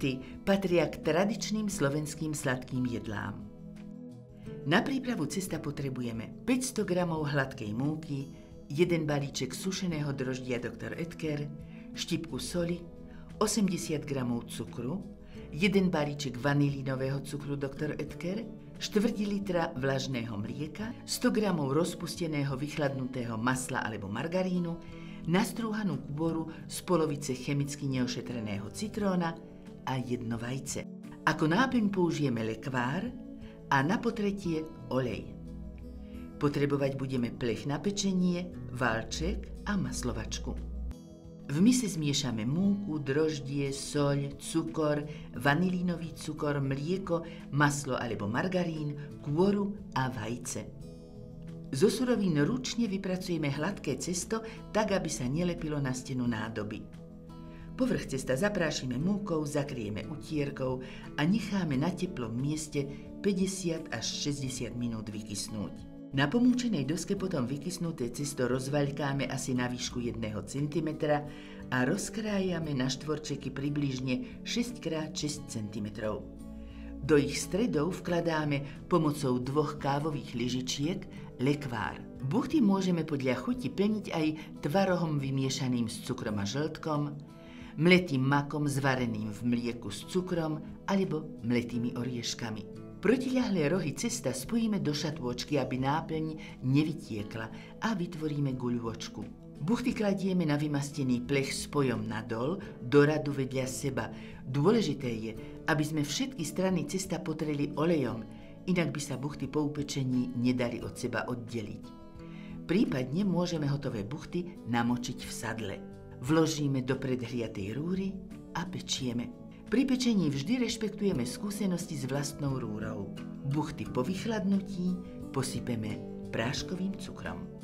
Buchty patria k tradičným slovenským sladkým jedlám. Na prípravu cesta potrebujeme 500 g hladkej múky, 1 balíček sušeného droždia Dr. Oetker, štipku soli, 80 g cukru, 1 balíček vanilínového cukru Dr. Oetker, štvrť litra vlažného mlieka, 100 g rozpusteného vychladnutého masla alebo margarínu, nastrúhanú kôru z polovice chemicky neošetreného citróna a 1 vajce. Ako náplň použijeme lekvár a na potretie olej. Potrebovať budeme plech na pečenie, valček a maslovačku. V mise zmiešame múku, droždie, soľ, cukor, vanilínový cukor, mlieko, maslo alebo margarín, kôru a vajce. Zo surovín ručne vypracujeme hladké cesto, tak aby sa nelepilo na stenu nádoby. Povrch cesta zaprášime múkou, zakrieme utierkou a necháme na teplom mieste 50 až 60 minút vykysnúť. Na pomúčenej doske potom vykysnuté cesto rozvaľkáme asi na výšku 1 cm a rozkrájame na štvorčeky približne 6x6 cm. Do ich stredov vkladáme pomocou 2 kávových lyžičiek lekvár. Buchty môžeme podľa chuti plniť aj tvarohom vymiešaným s cukrom a žltkom, mletým makom zvareným v mlieku s cukrom alebo mletými orieškami. Protiľahlé rohy cesta spojíme do šatôčky, aby náplň nevytiekla a vytvoríme guľôčku. Buchty kladieme na vymastený plech spojom nadol, do radu vedľa seba. Dôležité je, aby sme všetky strany cesta potreli olejom, inak by sa buchty po upečení nedali od seba oddeliť. Prípadne môžeme hotové buchty namočiť v sadle. Vložíme do predhriatej rúry a pečieme. Pri pečení vždy rešpektujeme skúsenosti s vlastnou rúrou. Buchty po vychladnutí posypeme práškovým cukrom.